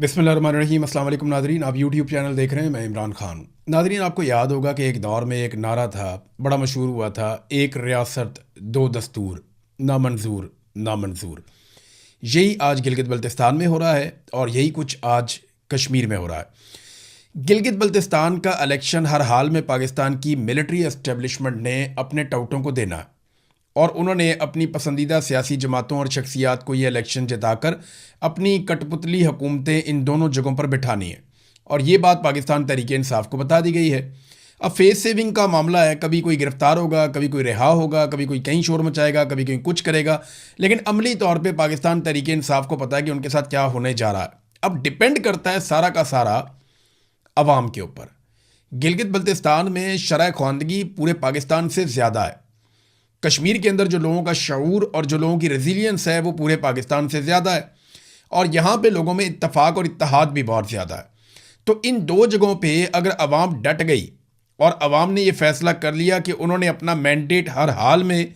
बिस्मिल्लाहिर्रहमानिर्रहीम। अस्सलाम वालेकुम नादरीन, आप यूट्यूब चैनल देख रहे हैं। मैं इमरान खान। नादरीन, आपको याद होगा कि एक दौर में एक नारा था, बड़ा मशहूर हुआ था, एक रियासत दो दस्तूर, ना मंजूर ना मंजूर। यही आज गिलगित बल्तिस्तान में हो रहा है और यही कुछ आज कश्मीर में हो रहा है। गिलगित बल्तिस्तान का इलेक्शन हर हाल में पाकिस्तान की मिलिट्री एस्टेब्लिशमेंट ने अपने टाउटों को देना है और उन्होंने अपनी पसंदीदा सियासी जमातों और शख्सियात को ये इलेक्शन जिताकर अपनी कठपुतली हुकूमतें इन दोनों जगहों पर बिठानी है। और ये बात पाकिस्तान तहरीक इंसाफ को बता दी गई है। अब फेस सेविंग का मामला है, कभी कोई गिरफ्तार होगा, कभी कोई रिहा होगा, कभी कोई कहीं शोर मचाएगा, कभी कहीं कुछ करेगा, लेकिन अमली तौर पर पाकिस्तान तहरीक इंसाफ को पता है कि उनके साथ क्या होने जा रहा है। अब डिपेंड करता है सारा का सारा अवाम के ऊपर। गिलगित बल्तिस्तान में शरह ख्वानदगी पूरे पाकिस्तान से ज़्यादा है। कश्मीर के अंदर जो लोगों का शऊर और जो लोगों की रेजिलियंस है वो पूरे पाकिस्तान से ज़्यादा है और यहाँ पे लोगों में इत्तफाक और इत्तेहाद भी बहुत ज़्यादा है। तो इन दो जगहों पे अगर अवाम डट गई और अवाम ने ये फैसला कर लिया कि उन्होंने अपना मैंडेट हर हाल में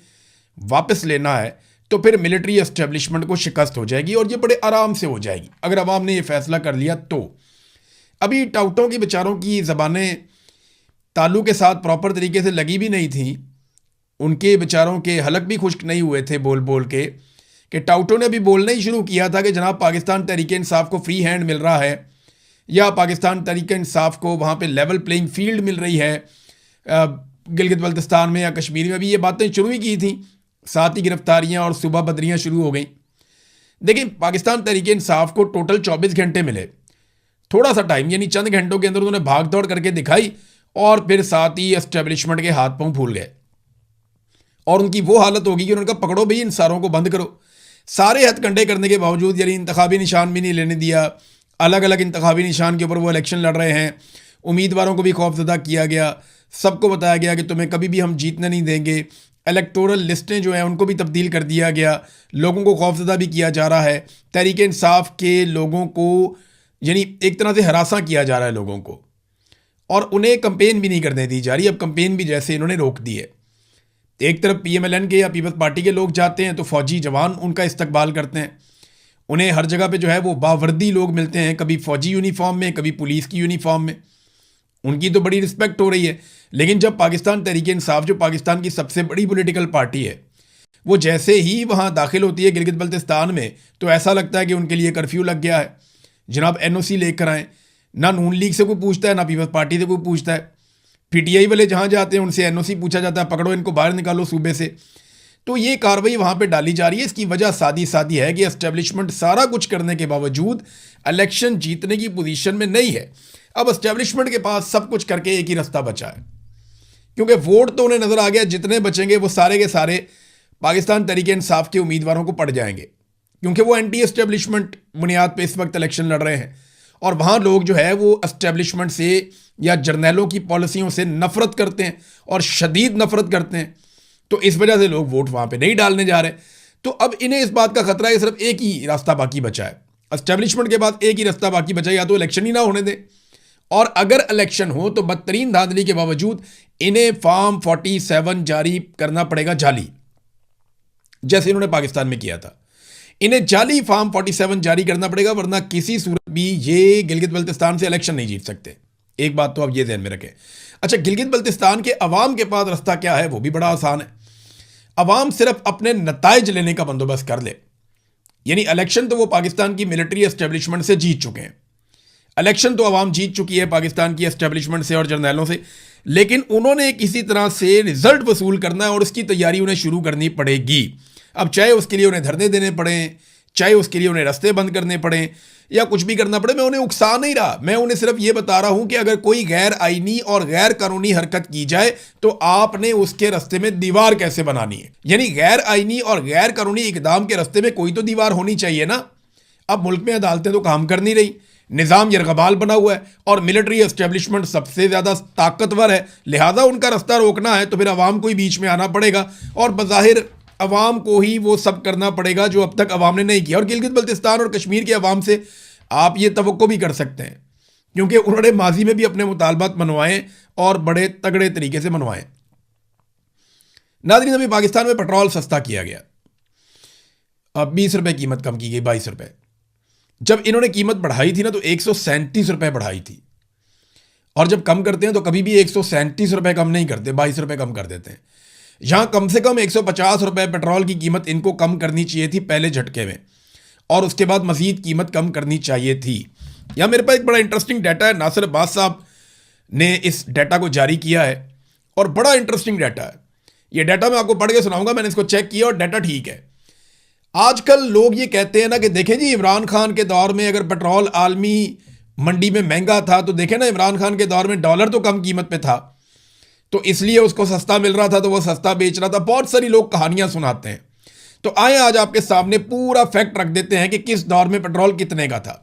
वापस लेना है, तो फिर मिलिट्री एस्टेब्लिशमेंट को शिकस्त हो जाएगी और ये बड़े आराम से हो जाएगी अगर अवाम ने ये फैसला कर लिया तो। अभी टाउटों की बेचारों की ज़बानें तालू के साथ प्रॉपर तरीके से लगी भी नहीं थी, उनके बेचारों के हलक भी खुश्क नहीं हुए थे बोल बोल के कि टाउटों ने अभी बोलना ही शुरू किया था कि जनाब पाकिस्तान तहरीक इंसाफ को फ्री हैंड मिल रहा है या पाकिस्तान तहरीक इंसाफ को वहाँ पे लेवल प्लेइंग फील्ड मिल रही है गिलगित बल्तिस्तान में या कश्मीर में। भी ये बातें शुरू ही की थी, साथ ही गिरफ्तारियाँ और सुबह बदरियाँ शुरू हो गई। देखिए, पाकिस्तान तहरीक इंसाफ को टोटल 24 घंटे मिले, थोड़ा सा टाइम यानी चंद घंटों के अंदर उन्होंने भाग दौड़ करके दिखाई और फिर साथ ही एस्टेब्लिशमेंट के हाथ पांव फूल गए और उनकी वो हालत होगी कि उन्होंने कहा पकड़ो भाई इन सारों को बंद करो। सारे हथकंडे करने के बावजूद, यानी इंतखाबी निशान भी नहीं लेने दिया, अलग अलग इंतखाबी निशान के ऊपर वो इलेक्शन लड़ रहे हैं, उम्मीदवारों को भी खौफजदा किया गया, सबको बताया गया कि तुम्हें कभी भी हम जीतने नहीं देंगे। इलेक्टोरल लिस्टें जो हैं उनको भी तब्दील कर दिया गया, लोगों को खौफजदा भी किया जा रहा है, तहरीक इंसाफ के लोगों को यानी एक तरह से हरासा किया जा रहा है लोगों को, और उन्हें कंपेन भी नहीं करने दी जा रही। अब कंपेन भी जैसे इन्होंने रोक दी है। एक तरफ पीएमएलएन के या पीपल्स पार्टी के लोग जाते हैं तो फौजी जवान उनका इस्तकबाल करते हैं, उन्हें हर जगह पे जो है वो बावर्दी लोग मिलते हैं, कभी फौजी यूनिफॉर्म में, कभी पुलिस की यूनिफॉर्म में, उनकी तो बड़ी रिस्पेक्ट हो रही है। लेकिन जब पाकिस्तान तहरीक इंसाफ जो पाकिस्तान की सबसे बड़ी पॉलिटिकल पार्टी है, वो जैसे ही वहाँ दाखिल होती है गिलगित बल्तिस्तान में, तो ऐसा लगता है कि उनके लिए कर्फ्यू लग गया है, जनाब एनओसी लेकर आएँ। ना नून लीग से कोई पूछता है, ना पीपल्स पार्टी से कोई पूछता है। पीटीआई वाले जहाँ जाते हैं उनसे एनओसी पूछा जाता है, पकड़ो इनको बाहर निकालो सूबे से। तो ये कार्रवाई वहाँ पे डाली जा रही है। इसकी वजह सादी सादी है कि एस्टेब्लिशमेंट सारा कुछ करने के बावजूद इलेक्शन जीतने की पोजीशन में नहीं है। अब एस्टेब्लिशमेंट के पास सब कुछ करके एक ही रास्ता बचा है, क्योंकि वोट तो उन्हें नज़र आ गया जितने बचेंगे वो सारे के सारे पाकिस्तान तहरीक इंसाफ के उम्मीदवारों को पड़ जाएंगे, क्योंकि वो एंटी एस्टेब्लिशमेंट बुनियाद पर इस वक्त इलेक्शन लड़ रहे हैं और वहाँ लोग जो है वो एस्टेब्लिशमेंट से या जर्नैलों की पॉलिसियों से नफरत करते हैं और शदीद नफरत करते हैं। तो इस वजह से लोग वोट वहाँ पे नहीं डालने जा रहे। तो अब इन्हें इस बात का खतरा है कि सिर्फ एक ही रास्ता बाकी बचा है, एस्टेब्लिशमेंट के बाद एक ही रास्ता बाकी बचा है, या तो इलेक्शन ही ना होने दें, और अगर इलेक्शन हो तो बदतरीन धांधली के बावजूद इन्हें फॉर्म 47 जारी करना पड़ेगा जाली, जैसे इन्होंने पाकिस्तान में किया था। इन्हें जाली फॉर्म 47 जारी करना पड़ेगा, वरना किसी सूरत भी ये गिलगित बल्तिस्तान से इलेक्शन नहीं जीत सकते। एक बात तो आप ये ध्यान में रखें। अच्छा, गिलगित बल्तिस्तान के अवाम के पास रास्ता क्या है? वो भी बड़ा आसान है। अवाम सिर्फ अपने नताइज लेने का बंदोबस्त कर ले, यानी इलेक्शन तो वो पाकिस्तान की मिलिट्री एस्टेब्लिशमेंट से जीत चुके हैं, इलेक्शन तो अवाम जीत चुकी है पाकिस्तान की एस्टेब्लिशमेंट से और जर्नैलों से, लेकिन उन्होंने किसी तरह से रिजल्ट वसूल करना है और उसकी तैयारी उन्हें शुरू करनी पड़ेगी। अब चाहे उसके लिए उन्हें धरने देने पड़े, चाहे उसके लिए उन्हें रास्ते बंद करने पड़े या कुछ भी करना पड़े, मैं उन्हें उकसा नहीं रहा, मैं उन्हें सिर्फ ये बता रहा हूं कि अगर कोई गैर आईनी और गैर कानूनी हरकत की जाए तो आपने उसके रास्ते में दीवार कैसे बनानी है। यानी गैर आईनी और गैर कानूनी इकदाम के रास्ते में कोई तो दीवार होनी चाहिए ना। अब मुल्क में अदालतें तो काम कर नहीं रही, निज़ाम यरगबाल बना हुआ है और मिलिट्री एस्टेब्लिशमेंट सबसे ज़्यादा ताकतवर है, लिहाजा उनका रास्ता रोकना है तो फिर अवाम को ही बीच में आना पड़ेगा और बज़ाहिर अवाम को ही वो सब करना पड़ेगा जो अब तक अवाम ने नहीं किया। और गिलगित बल्तिस्तान और कश्मीर के अवाम से आप ये तवक्को भी कर सकते हैं, क्योंकि उन्होंने माजी में भी अपने मुतालबात मनवाए और बड़े तगड़े तरीके से मनवाए। नाज़रीन, अभी पाकिस्तान में पेट्रोल सस्ता किया गया, अब 20 रुपये कीमत कम की गई, 22 रुपये। जब इन्होंने कीमत बढ़ाई थी ना तो 137 रुपये बढ़ाई थी, और जब कम करते हैं तो कभी भी 137 रुपये कम नहीं करते, 22 रुपये कम कर देते हैं। यहां कम से कम 150 रुपये पेट्रोल की कीमत इनको कम करनी चाहिए थी पहले झटके में, और उसके बाद मजीद कीमत कम करनी चाहिए थी। यहां मेरे पास एक बड़ा इंटरेस्टिंग डाटा है, नासिर अब्बास साहब ने इस डाटा को जारी किया है और बड़ा इंटरेस्टिंग डाटा है। ये डाटा मैं आपको पढ़ के सुनाऊंगा, मैंने इसको चेक किया और डाटा ठीक है। आजकल लोग ये कहते हैं ना कि देखें जी, इमरान खान के दौर में अगर पेट्रोल आलमी मंडी में महंगा था तो देखें ना, इमरान खान के दौर में डॉलर तो कम कीमत पे था तो इसलिए उसको सस्ता मिल रहा था तो वो सस्ता बेच रहा था। बहुत सारी लोग कहानियां सुनाते हैं। तो आए आज आपके सामने पूरा फैक्ट रख देते हैं कि किस दौर में पेट्रोल कितने का था।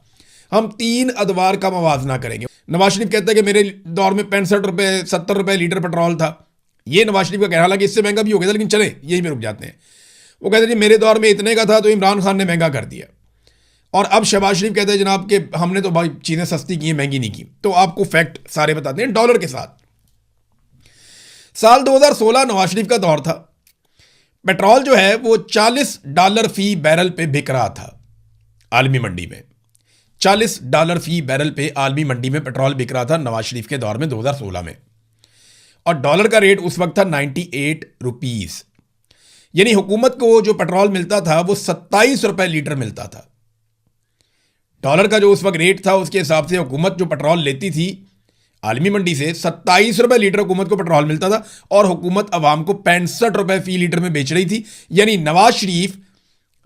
हम 3 अदवार का मवाजना करेंगे। नवाज शरीफ कहते हैं कि मेरे दौर में 65 रुपये 70 रुपये लीटर पेट्रोल था। ये नवाज शरीफ का कहना, हालांकि इससे महंगा भी हो गया था, लेकिन चले यही में रुक जाते हैं। वो कहते हैं जी मेरे दौर में इतने का था तो इमरान खान ने महंगा कर दिया, और अब शहबाज शरीफ कहते हैं जनाब कि हमने तो भाई चीज़ें सस्ती की हैं, महंगी नहीं की। तो आपको फैक्ट सारे बताते हैं डॉलर के साथ। साल 2016 नवाज शरीफ का दौर था। पेट्रोल जो है वो $40 फी बैरल पे बिक रहा था आलमी मंडी में। $40 फी बैरल पे आलमी मंडी में पेट्रोल बिक रहा था नवाज शरीफ के दौर में 2016 में, और डॉलर का रेट उस वक्त था 98 रुपीस। यानी हुकूमत को जो पेट्रोल मिलता था वो 27 रुपए लीटर मिलता था। डॉलर का जो उस वक्त रेट था उसके हिसाब से हुकूमत जो पेट्रोल लेती थी आलमी मंडी से 27 रुपए लीटर हुकूमत को पेट्रोल मिलता था, और हुकूमत अवाम को 65 रुपए फी लीटर में बेच रही थी। यानी नवाज शरीफ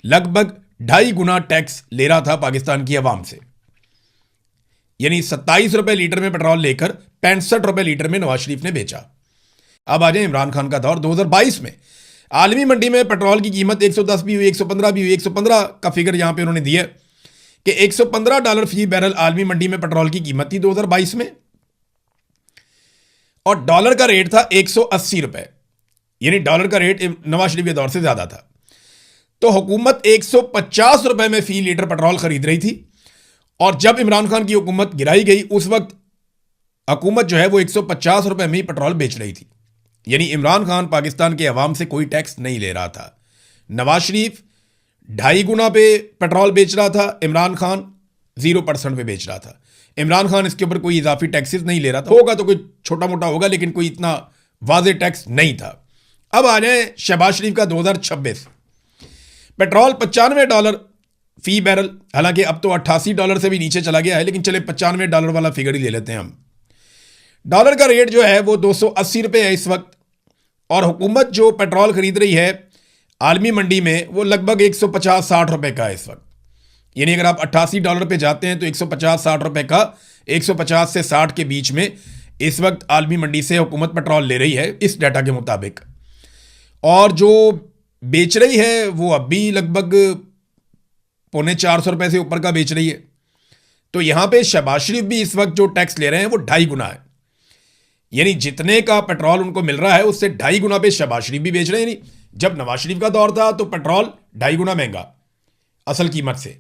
लगभग 2.5 गुना टैक्स ले रहा था पाकिस्तान की अवाम से। यानी 27 रुपए लीटर में पेट्रोल लेकर 65 रुपए लीटर में नवाज शरीफ ने बेचा। अब आ जाए इमरान खान का दौर 2022 में। आलमी मंडी में पेट्रोल की कीमत 110 भी हुई, 115 भी हुई। 115 का फिगर यहां पे उन्होंने दिया कि $115 फी बैरल आलमी मंडी में पेट्रोल की कीमत थी 2022 में, और डॉलर का रेट था 180 रुपए। यानी डॉलर का रेट नवाज शरीफ के दौर से ज्यादा था। तो हुकूमत 150 रुपए में फी लीटर पेट्रोल खरीद रही थी, और जब इमरान खान की हुकूमत गिराई गई उस वक्त हुकूमत जो है वो 150 रुपए में ही पेट्रोल बेच रही थी। यानी इमरान खान पाकिस्तान के अवाम से कोई टैक्स नहीं ले रहा था। नवाज शरीफ 2.5 गुना पे पेट्रोल बेच रहा था, इमरान खान 0% पे बेच रहा था। इमरान खान इसके ऊपर कोई इजाफी टैक्सेस नहीं ले रहा था, होगा तो कोई छोटा मोटा होगा लेकिन कोई इतना वाज़ेह टैक्स नहीं था। अब आ जाए शहबाज शरीफ का 2026। पेट्रोल $95 फी बैरल, हालांकि अब तो $88 से भी नीचे चला गया है, लेकिन चले $95 वाला फिगर ही ले लेते हैं हम। डॉलर का रेट जो है वो 280 रुपये है इस वक्त, और हुकूमत जो पेट्रोल खरीद रही है आलमी मंडी में वो लगभग 150-60 रुपये का है इस वक्त। यानी अगर आप $88 पे जाते हैं तो 150-60 रुपये का, 150 से 60 के बीच में इस वक्त आलमी मंडी से हुकूमत पेट्रोल ले रही है इस डाटा के मुताबिक। और जो बेच रही है वो अब भी लगभग 350 रुपये से ऊपर का बेच रही है। तो यहां पे शहबाज शरीफ भी इस वक्त जो टैक्स ले रहे हैं वो 2.5 गुना है। यानी जितने का पेट्रोल उनको मिल रहा है उससे 2.5 गुना पे शहबाज शरीफ भी बेच रहे हैं। यानी जब नवाज शरीफ का दौर था तो पेट्रोल 2.5 गुना महंगा असल कीमत से,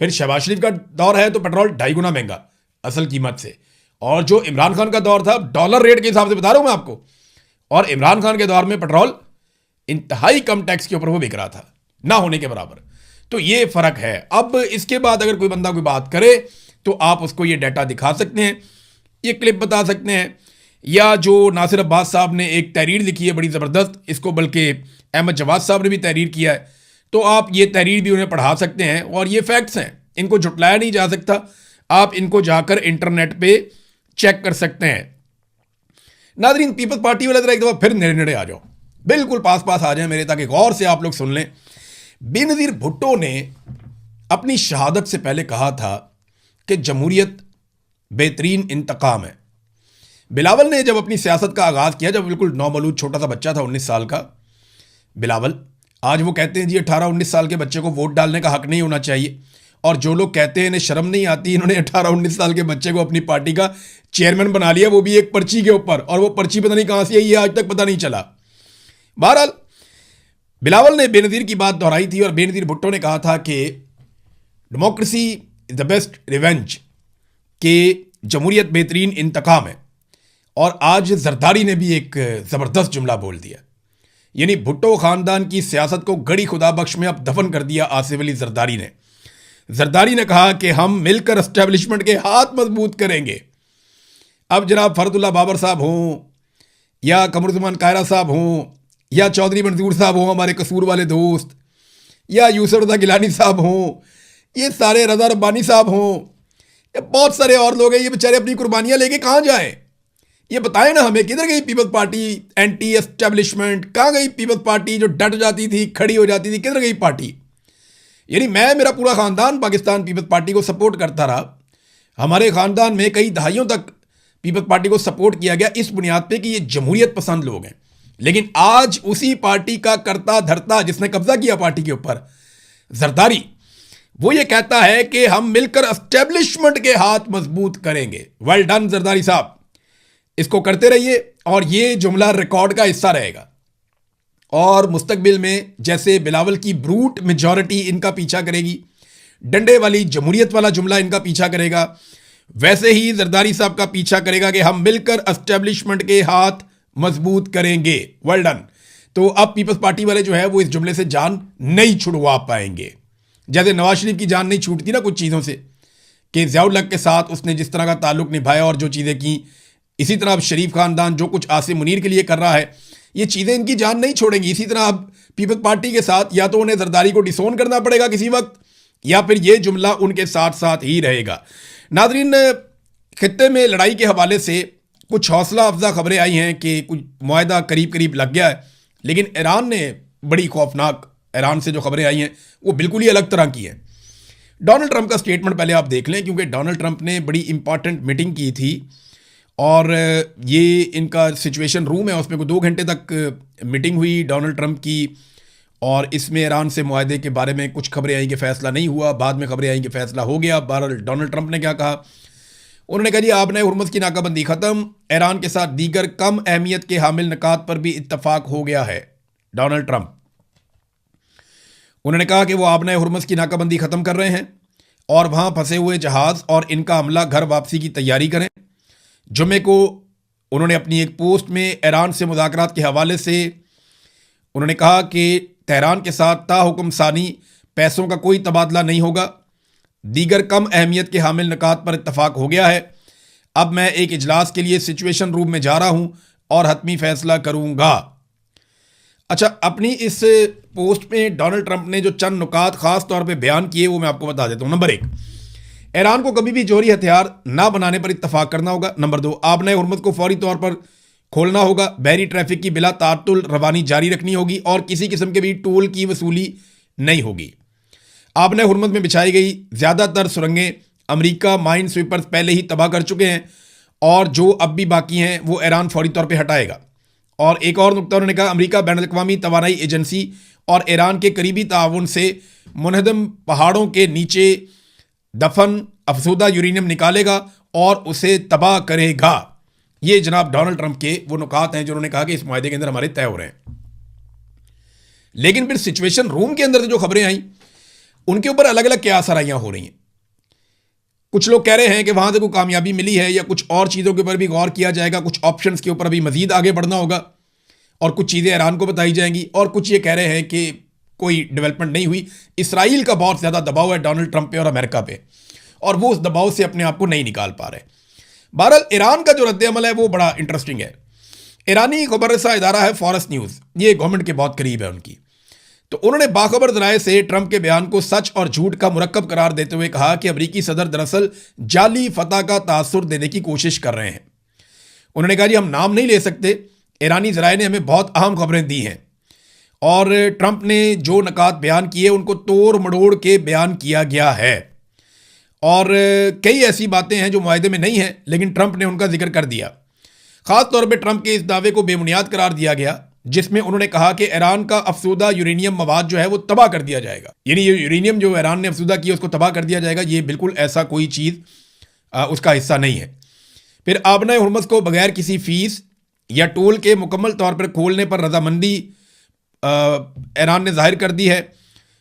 फिर शहबाज शरीफ का दौर है तो पेट्रोल 2.5 गुना महंगा असल कीमत से, और जो इमरान खान का दौर था डॉलर रेट के हिसाब से बता रहा हूं मैं आपको, और इमरान खान के दौर में पेट्रोल इंतहाई कम टैक्स के ऊपर वो बिक रहा था, ना होने के बराबर। तो ये फर्क है। अब इसके बाद अगर कोई बंदा कोई बात करे तो आप उसको ये डाटा दिखा सकते हैं, ये क्लिप बता सकते हैं, या जो नासिर अब्बास साहब ने एक तहरीर लिखी है बड़ी ज़बरदस्त, इसको बल्कि अहमद जवाद साहब ने भी तहरीर किया है, तो आप ये तहरीर भी उन्हें पढ़ा सकते हैं। और ये फैक्ट्स हैं, इनको झुटलाया नहीं जा सकता। आप इनको जाकर इंटरनेट पे चेक कर सकते हैं। नाज़रीन, पीपल्स पार्टी वाले जरा एक दफ़ा फिर नेड़े नेड़े आ जाओ, बिल्कुल पास पास आ जाए मेरे, ताकि गौर से आप लोग सुन लें। बेनज़ीर भुट्टो ने अपनी शहादत से पहले कहा था कि जमहूरियत बेहतरीन इंतकाम है। बिलावल ने जब अपनी सियासत का आगाज़ किया, जब बिल्कुल नौमौलूद छोटा सा बच्चा था 19 साल का बिलावल, आज वो कहते हैं जी 18-19 साल के बच्चे को वोट डालने का हक नहीं होना चाहिए, और जो लोग कहते हैं इन्हें शर्म नहीं आती, इन्होंने 18-19 साल के बच्चे को अपनी पार्टी का चेयरमैन बना लिया, वो भी एक पर्ची के ऊपर, और वो पर्ची पता नहीं कहाँ से आई है, आज तक पता नहीं चला। बहरहाल बिलावल ने बेनज़ीर की बात दोहराई थी, और बेनज़ीर भुट्टो ने कहा था कि democracy is the best revenge, कि जमहूरियत बेहतरीन इंतकाम है। और आज जरदारी ने भी एक ज़बरदस्त जुमला बोल दिया, यानी भुट्टो ख़ानदान की सियासत को गड़ी खुदा बख्श में अब दफन कर दिया आसिफ अली जरदारी ने। जरदारी ने कहा कि हम मिलकर एस्टेब्लिशमेंट के हाथ मजबूत करेंगे। अब जनाब फरदुल्ला बाबर साहब हों या कमरुज़्ज़मान कायरा साहब हों या चौधरी मंजूर साहब हों, हमारे कसूर वाले दोस्त, या यूसुफ रज़ा गिलानी साहब हों, ये सारे रज़ा रब्बानी साहब हों, या बहुत सारे और लोग हैं, ये बेचारे अपनी कुर्बानियाँ लेके कहाँ जाएं? ये बताएं ना हमें, किधर गई पीपल्स पार्टी एंटी एस्टेब्लिशमेंट? कहाँ गई पीपल्स पार्टी जो डट जाती थी, खड़ी हो जाती थी? किधर गई पार्टी? यानी मेरा पूरा ख़ानदान पाकिस्तान पीपल्स पार्टी को सपोर्ट करता रहा। हमारे ख़ानदान में कई दहाइयों तक पीपल्स पार्टी को सपोर्ट किया गया इस बुनियाद पे कि ये जमहूरियत पसंद लोग हैं। लेकिन आज उसी पार्टी का करता धरता, जिसने कब्जा किया पार्टी के ऊपर, जरदारी, वो ये कहता है कि हम मिलकर एस्टेब्लिशमेंट के हाथ मजबूत करेंगे। वेल डन जरदारी साहब, इसको करते रहिए और ये जुमला रिकॉर्ड का हिस्सा रहेगा। और मुस्तकबिल में जैसे बिलावल की ब्रूट मेजॉरिटी इनका पीछा करेगी, डंडे वाली जमहूरियत वाला जुमला इनका पीछा करेगा, वैसे ही जरदारी साहब का पीछा करेगा कि हम मिलकर एस्टेब्लिशमेंट के हाथ मजबूत करेंगे। Well done. तो अब पीपल्स पार्टी वाले जो है वो इस जुमले से जान नहीं छुड़वा पाएंगे। जैसे नवाज शरीफ की जान नहीं छूटती ना कुछ चीज़ों से, कि ज़ियाउल हक के साथ उसने जिस तरह का ताल्लुक निभाया और जो चीज़ें की, इसी तरह अब शरीफ खानदान जो कुछ आसिम मुनीर के लिए कर रहा है, ये चीज़ें इनकी जान नहीं छोड़ेंगी। इसी तरह अब पीपल्स पार्टी के साथ या तो उन्हें जरदारी को डिसोन करना पड़ेगा किसी वक्त, या फिर ये जुमला उनके साथ साथ ही रहेगा। नाज़रीन, खित्ते में लड़ाई के हवाले से कुछ हौसला अफजा खबरें आई हैं कि कुछ मुआहदा करीब करीब लग गया है, लेकिन ईरान ने बड़ी खौफनाक, ईरान से जो खबरें आई हैं वो बिल्कुल ही अलग तरह की हैं। डोनाल्ड ट्रंप का स्टेटमेंट पहले आप देख लें, क्योंकि डोनाल्ड ट्रंप ने बड़ी इंपॉर्टेंट मीटिंग की थी और ये इनका सिचुएशन रूम है, उसमें कोई 2 घंटे तक मीटिंग हुई डोनाल्ड ट्रंप की, और इसमें ईरान से मुआहदे के बारे में कुछ खबरें आई कि फ़ैसला नहीं हुआ, बाद में खबरें आई कि फ़ैसला हो गया। बहरहाल डोनाल्ड ट्रंप ने क्या कहा, उन्होंने कहा जी आपने हुर्मुज़ की नाकाबंदी ख़त्म, ईरान के साथ दीगर कम अहमियत के हामिल निकात पर भी इत्तफाक हो गया है। डोनाल्ड ट्रंप, उन्होंने कहा कि वो आपने हुर्मुज़ की नाकाबंदी ख़त्म कर रहे हैं और वहाँ फंसे हुए जहाज़ और इनका हमला घर वापसी की तैयारी करें। जुमे को उन्होंने अपनी एक पोस्ट में ईरान से मुज़ाकरात के हवाले से उन्होंने कहा कि तेहरान के साथ ताहुकुम सानी पैसों का कोई तबादला नहीं होगा, दीगर कम अहमियत के हामिल निकात पर इत्तफाक हो गया है। अब मैं एक इजलास के लिए सिचुएशन रूम में जा रहा हूं और हतमी फैसला करूंगा। अच्छा, अपनी इस पोस्ट में डोनाल्ड ट्रंप ने जो चंद नुकात खास तौर पे बयान किए वो मैं आपको बता देता हूं। नंबर 1, ईरान को कभी भी जौहरी हथियार ना बनाने पर इत्तफाक करना होगा। नंबर 2, आपने हुर्मुज़ को फौरी तौर पर खोलना होगा, बहरी ट्रैफिक की बिला तातुल रवानी जारी रखनी होगी और किसी किस्म के भी टोल की वसूली नहीं होगी। आपने हुर्मुज़ में बिछाई गई ज़्यादातर सुरंगें अमेरिका माइन स्वीपर्स पहले ही तबाह कर चुके हैं और जो अब भी बाकी हैं वो ईरान फौरी तौर पर हटाएगा। और एक और नुकता उन्होंने कहा, अमेरिका बैनुल-अक़वामी तवानाई एजेंसी और ईरान के करीबी ताउन से मुनहदम पहाड़ों के नीचे दफन अफसूदा यूरेनियम निकालेगा और उसे तबाह करेगा। ये जनाब डोनाल्ड ट्रंप के वो नुकात हैं जो उन्होंने कहा कि इस मुआहदे के अंदर हमारे तय हो रहे हैं। लेकिन फिर सिचुएशन रूम के अंदर से जो खबरें आई उनके ऊपर अलग अलग क्या सराइयां हो रही हैं। कुछ लोग कह रहे हैं कि वहां से कोई कामयाबी मिली है या कुछ और चीज़ों के ऊपर भी गौर किया जाएगा, कुछ ऑप्शंस के ऊपर अभी मजीद आगे बढ़ना होगा और कुछ चीज़ें ईरान को बताई जाएंगी, और कुछ ये कह रहे हैं कि कोई डेवलपमेंट नहीं हुई। इसराइल का बहुत ज़्यादा दबाव है डोनाल्ड ट्रंप पे और अमेरिका पे, और वो उस दबाव से अपने आप को नहीं निकाल पा रहे। बहरहाल ईरान का जो रद्द-ए-अमल है वो बड़ा इंटरेस्टिंग है। ईरानी खबर रसा इदारा है फॉरस न्यूज़, ये गवर्नमेंट के बहुत करीब है उनकी, तो उन्होंने बाखबर ज़राए से ट्रंप के बयान को सच और झूठ का मुरक्कब करार देते हुए कहा कि अमरीकी सदर दरअसल जाली फतह का तासुर देने की कोशिश कर रहे हैं। उन्होंने कहा जी हम नाम नहीं ले सकते, ईरानी ज़राए ने हमें बहुत अहम खबरें दी हैं और ट्रंप ने जो नकात बयान किए उनको तोड़ मड़ोड़ के बयान किया गया है, और कई ऐसी बातें हैं जो मुआहदे में नहीं हैं लेकिन ट्रंप ने उनका जिक्र कर दिया। ख़ास तौर पे ट्रंप के इस दावे को बेबुनियाद करार दिया गया जिसमें उन्होंने कहा कि ईरान का अफसूदा यूरेनियम मवाद जो है वो तबाह कर दिया जाएगा, यानी ये यूरेनियम जो ईरान ने अफसूदा किया उसको तबाह कर दिया जाएगा। ये बिल्कुल ऐसा कोई चीज़ उसका हिस्सा नहीं है। फिर आबना हुर्मुज़ को बगैर किसी फ़ीस या टोल के मुकम्मल तौर पर खोलने पर रजामंदी ईरान ने जाहिर कर दी है।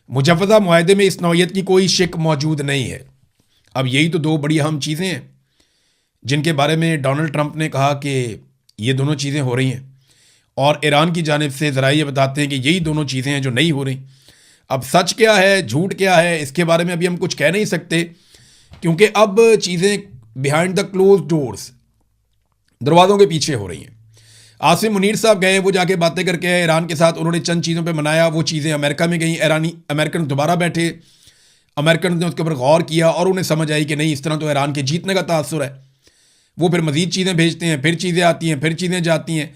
मुजव्वज़ा मुआहदे में इस नौइयत की कोई शिक मौजूद नहीं है। अब यही तो 2 बड़ी अहम चीज़ें हैं जिनके बारे में डोनाल्ड ट्रंप ने कहा कि ये दोनों चीज़ें हो रही हैं, और ईरान की जानिब से ज़रा ये बताते हैं कि यही दोनों चीज़ें हैं जो नहीं हो रही। अब सच क्या है, झूठ क्या है, इसके बारे में अभी हम कुछ कह नहीं सकते, क्योंकि अब चीज़ें बिहाइंड द क्लोज डोर्स, दरवाज़ों के पीछे हो रही हैं। आसिम मुनीर साहब गए, वो जाके बातें करके आए ईरान के साथ, उन्होंने चंद चीज़ों पे मनाया, वो चीज़ें अमेरिका में गई, ईरानी अमेरिकन दोबारा बैठे, अमेरिकन ने उसके ऊपर गौर किया और उन्हें समझ आई कि नहीं, इस तरह तो ईरान के जीतने का तासुर है। वो फिर मज़ीद चीज़ें भेजते हैं, फिर चीज़ें आती हैं, फिर चीज़ें जाती हैं।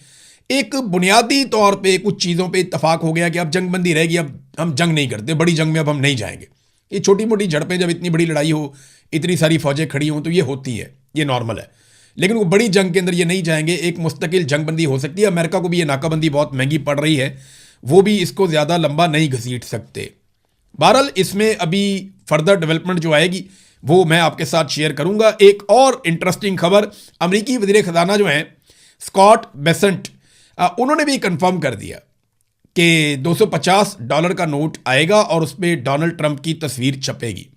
एक बुनियादी तौर पे कुछ चीज़ों पे इत्तफाक हो गया कि अब जंगबंदी रहेगी, अब हम जंग नहीं करते, बड़ी जंग में अब हम नहीं जाएंगे। ये छोटी मोटी झड़पें, जब इतनी बड़ी लड़ाई हो, इतनी सारी फौजें खड़ी हों, तो ये होती है, ये नॉर्मल है। लेकिन वो बड़ी जंग के अंदर ये नहीं जाएंगे, एक मुस्तकिल जंगबंदी हो सकती है। अमेरिका को भी ये नाकाबंदी बहुत महंगी पड़ रही है, वो भी इसको ज़्यादा लंबा नहीं घसीट सकते। बहरहाल इसमें अभी फर्दर डेवलपमेंट जो आएगी वो मैं आपके साथ शेयर करूंगा। एक और इंटरेस्टिंग खबर, अमेरिकी वज़ीर ख़ज़ाना जो हैं स्कॉट बेसेंट, उन्होंने भी कंफर्म कर दिया कि $250 का नोट आएगा और उस पर डोनाल्ड ट्रंप की तस्वीर छपेगी।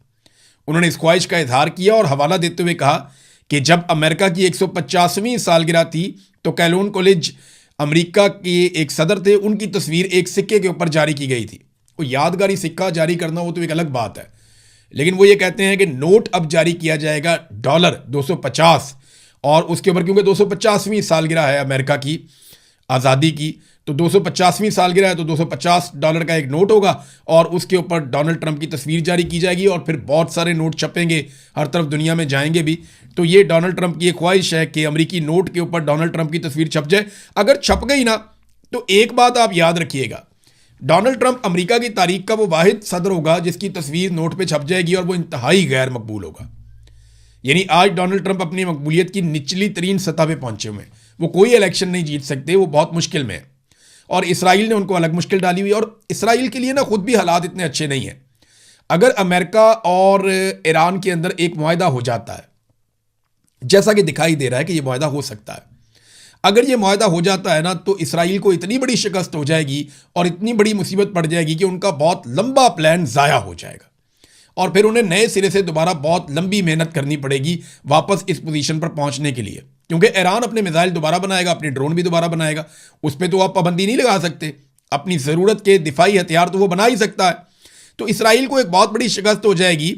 उन्होंने इस ख्वाहिश का इजहार किया और हवाला देते हुए कहा कि जब अमेरिका की 150वीं सालगिरह थी तो कैलोन कॉलेज अमेरिका के एक सदर थे, उनकी तस्वीर एक सिक्के के ऊपर जारी की गई थी। वो यादगारी सिक्का जारी करना वो तो एक अलग बात है, लेकिन वो ये कहते हैं कि नोट अब जारी किया जाएगा $250, और उसके ऊपर क्योंकि 250वीं सालगिरह है अमेरिका की आज़ादी की, तो 250वीं सालगिरह है तो $250 का एक नोट होगा और उसके ऊपर डोनाल्ड ट्रंप की तस्वीर जारी की जाएगी और फिर बहुत सारे नोट छपेंगे, हर तरफ दुनिया में जाएंगे भी। तो ये डोनाल्ड ट्रंप की एक ख्वाहिश है कि अमेरिकी नोट के ऊपर डोनाल्ड ट्रंप की तस्वीर छप जाए। अगर छप गई ना, तो एक बात आप याद रखिएगा, डोनाल्ड ट्रंप अमेरिका की तारीख का वो वाहिद सदर होगा जिसकी तस्वीर नोट पे छप जाएगी और वो इंतहाई गैर मकबूल होगा। यानी आज डोनाल्ड ट्रंप अपनी मकबूलियत की निचली तरीन सतह पे पहुंचे हुए हैं, वो कोई इलेक्शन नहीं जीत सकते, वो बहुत मुश्किल में है। और इसराइल ने उनको अलग मुश्किल डाली हुई है, और इसराइल के लिए ना खुद भी हालात इतने अच्छे नहीं हैं। अगर अमेरिका और ईरान के अंदर एक मुआहदा हो जाता है, जैसा कि दिखाई दे रहा है कि यह मुआहदा हो सकता है, अगर ये मुआहदा हो जाता है ना, तो इसराइल को इतनी बड़ी शिकस्त हो जाएगी और इतनी बड़ी मुसीबत पड़ जाएगी कि उनका बहुत लंबा प्लान ज़ाया हो जाएगा और फिर उन्हें नए सिरे से दोबारा बहुत लंबी मेहनत करनी पड़ेगी वापस इस पोजीशन पर पहुंचने के लिए, क्योंकि ईरान अपने मिसाइल दोबारा बनाएगा, अपने ड्रोन भी दोबारा बनाएगा। उस पर तो आप पाबंदी नहीं लगा सकते, अपनी ज़रूरत के दिफाई हथियार तो वो बना ही सकता है। तो इसराइल को एक बहुत बड़ी शिकस्त हो जाएगी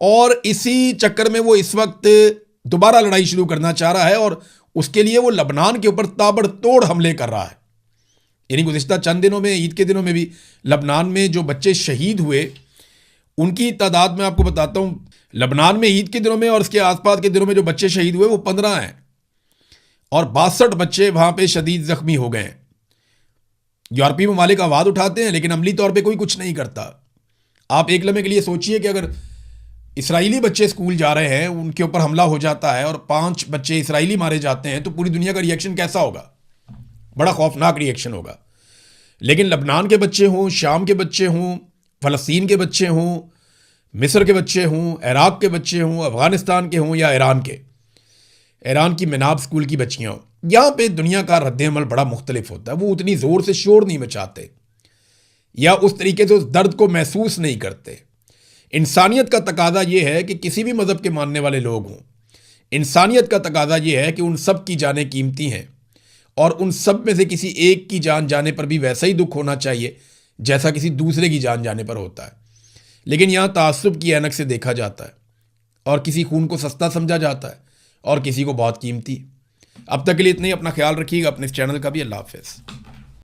और इसी चक्कर में वो इस वक्त दोबारा लड़ाई शुरू करना चाह रहा है और उसके लिए वो लबनान के ऊपर ताबड़तोड़ हमले कर रहा है। यानी गुज़िश्ता चंद दिनों में, ईद के दिनों में भी लबनान में जो बच्चे शहीद हुए उनकी तादाद मैं आपको बताता हूँ। लबनान में ईद के दिनों में और उसके आसपास के दिनों में जो बच्चे शहीद हुए वो 15 हैं और 62 बच्चे वहाँ पे शदीद ज़ख्मी हो गए हैं। यूरोपीय ममालिक आवाज़ उठाते हैं लेकिन अमली तौर पे कोई कुछ नहीं करता। आप एक लम्हे के लिए सोचिए कि अगर इसराइली बच्चे स्कूल जा रहे हैं, उनके ऊपर हमला हो जाता है और 5 बच्चे इसराइली मारे जाते हैं, तो पूरी दुनिया का रिएक्शन कैसा होगा? बड़ा खौफनाक रिएक्शन होगा। लेकिन लबनान के बच्चे हों, शाम के बच्चे हों, फ़लस्तीन के बच्चे हों, मिस्र के बच्चे हों, इराक़ के बच्चे हों, अफ़गानिस्तान के हों या ईरान की मिनाब स्कूल की बच्चियाँ हों, यहाँ पे दुनिया का रद्द-ए-अमल बड़ा मुख्तलिफ होता है। वो उतनी ज़ोर से शोर नहीं मचाते या उस तरीके से उस दर्द को महसूस नहीं करते। इंसानियत का तकाजा ये है कि किसी भी मज़हब के मानने वाले लोग हों, इंसानियत का तकाजा ये है कि उन सब की जानें कीमती हैं और उन सब में से किसी एक की जान जाने पर भी वैसा ही दुख होना चाहिए जैसा किसी दूसरे की जान जाने पर होता है। लेकिन यहाँ तासुब की ऐनक से देखा जाता है और किसी खून को सस्ता समझा जाता है और किसी को बहुत कीमती। अब तक के लिए इतने ही। अपना ख्याल रखिएगा, अपने इस चैनल का भी। अल्लाह हाफ़िज़।